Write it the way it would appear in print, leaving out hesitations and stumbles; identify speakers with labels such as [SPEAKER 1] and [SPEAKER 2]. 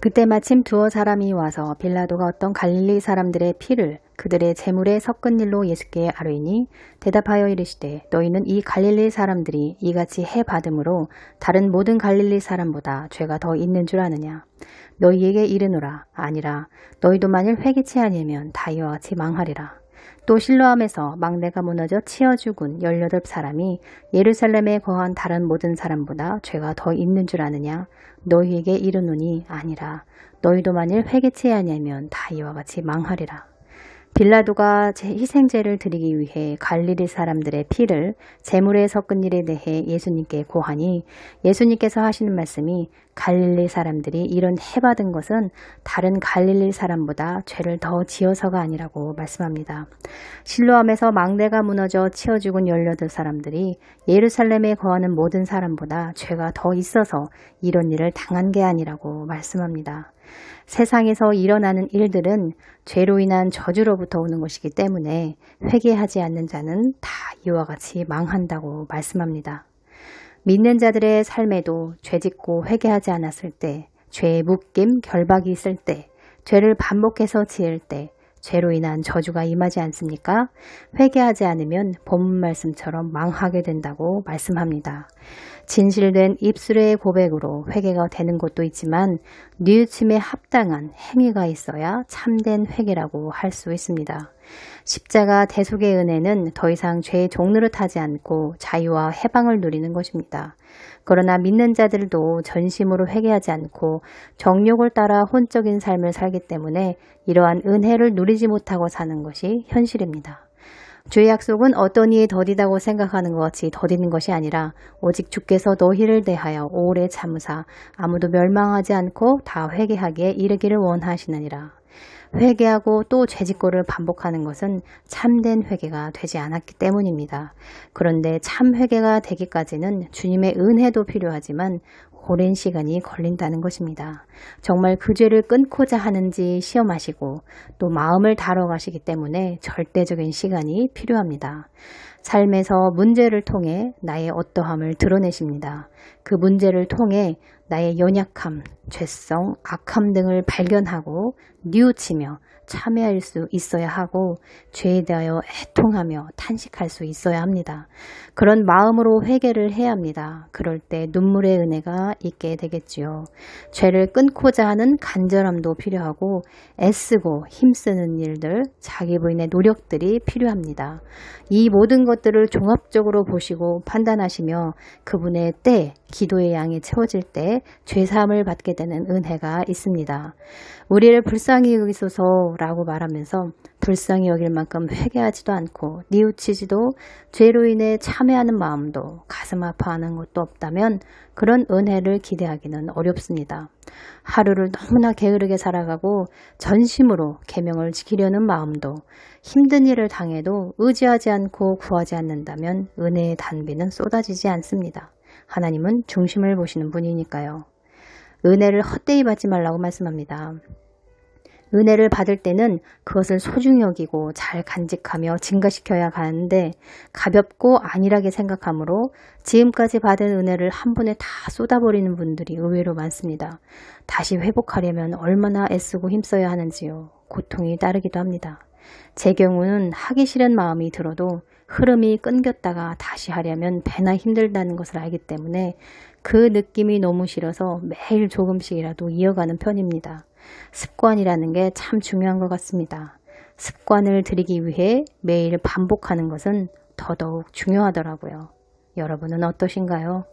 [SPEAKER 1] 그때 마침 두어 사람이 와서 빌라도가 어떤 갈릴리 사람들의 피를 그들의 제물에 섞은 일로 예수께 아뢰니 대답하여 이르시되 너희는 이 갈릴리 사람들이 이같이 해 받음으로 다른 모든 갈릴리 사람보다 죄가 더 있는 줄 아느냐. 너희에게 이르노라. 아니라 너희도 만일 회개치 아니하면 다 이와 같이 망하리라. 또 실로암에서 막내가 무너져 치어 죽은 18사람이 예루살렘에 거한 다른 모든 사람보다 죄가 더 있는 줄 아느냐. 너희에게 이르노니 아니라 너희도 만일 회개치 아니하면 다 이와 같이 망하리라. 빌라도가 희생제를 드리기 위해 갈릴리 사람들의 피를 제물에 섞은 일에 대해 예수님께 고하니 예수님께서 하시는 말씀이 갈릴리 사람들이 이런 해받은 것은 다른 갈릴리 사람보다 죄를 더 지어서가 아니라고 말씀합니다. 실로암에서 막내가 무너져 치어 죽은 18사람들이 예루살렘에 거하는 모든 사람보다 죄가 더 있어서 이런 일을 당한 게 아니라고 말씀합니다. 세상에서 일어나는 일들은 죄로 인한 저주로부터 오는 것이기 때문에 회개하지 않는 자는 다 이와 같이 망한다고 말씀합니다. 믿는 자들의 삶에도 죄짓고 회개하지 않았을 때, 죄의 묶임, 결박이 있을 때, 죄를 반복해서 지을 때 죄로 인한 저주가 임하지 않습니까? 회개하지 않으면 본문 말씀처럼 망하게 된다고 말씀합니다. 진실된 입술의 고백으로 회개가 되는 것도 있지만 뉘우침에 합당한 행위가 있어야 참된 회개라고 할 수 있습니다. 십자가 대속의 은혜는 더 이상 죄의 종노릇하지 않고 자유와 해방을 누리는 것입니다. 그러나 믿는 자들도 전심으로 회개하지 않고 정욕을 따라 혼적인 삶을 살기 때문에 이러한 은혜를 누리지 못하고 사는 것이 현실입니다. 주의 약속은 어떤 이에 더디다고 생각하는 것 같이 더디는 것이 아니라 오직 주께서 너희를 대하여 오래 참으사 아무도 멸망하지 않고 다 회개하기에 이르기를 원하시느니라. 회개하고 또 죄짓고를 반복하는 것은 참된 회개가 되지 않았기 때문입니다. 그런데 참 회개가 되기까지는 주님의 은혜도 필요하지만 오랜 시간이 걸린다는 것입니다. 정말 그 죄를 끊고자 하는지 시험하시고 또 마음을 다뤄가시기 때문에 절대적인 시간이 필요합니다. 삶에서 문제를 통해 나의 어떠함을 드러내십니다. 그 문제를 통해 나의 연약함, 죄성, 악함 등을 발견하고 뉘우치며 참회할 수 있어야 하고 죄에 대하여 애통하며 탄식할 수 있어야 합니다. 그런 마음으로 회개를 해야 합니다. 그럴 때 눈물의 은혜가 있게 되겠지요. 죄를 끊고자 하는 간절함도 필요하고 애쓰고 힘쓰는 일들, 자기 부인의 노력들이 필요합니다. 이 모든 것들을 종합적으로 보시고 판단하시며 그분의 때, 기도의 양이 채워질 때 죄사함을 받게 되는 은혜가 있습니다. 우리를 불쌍히 여기소서라고 말하면서 불쌍히 여길 만큼 회개하지도 않고 뉘우치지도 죄로 인해 참회하는 마음도 가슴 아파하는 것도 없다면 그런 은혜를 기대하기는 어렵습니다. 하루를 너무나 게으르게 살아가고 전심으로 계명을 지키려는 마음도 힘든 일을 당해도 의지하지 않고 구하지 않는다면 은혜의 단비는 쏟아지지 않습니다. 하나님은 중심을 보시는 분이니까요. 은혜를 헛되이 받지 말라고 말씀합니다. 은혜를 받을 때는 그것을 소중히 여기고 잘 간직하며 증가시켜야 하는데 가볍고 안일하게 생각하므로 지금까지 받은 은혜를 한 번에 다 쏟아버리는 분들이 의외로 많습니다. 다시 회복하려면 얼마나 애쓰고 힘써야 하는지요. 고통이 따르기도 합니다. 제 경우는 하기 싫은 마음이 들어도 흐름이 끊겼다가 다시 하려면 배나 힘들다는 것을 알기 때문에 그 느낌이 너무 싫어서 매일 조금씩이라도 이어가는 편입니다. 습관이라는 게 참 중요한 것 같습니다. 습관을 들이기 위해 매일 반복하는 것은 더더욱 중요하더라고요. 여러분은 어떠신가요?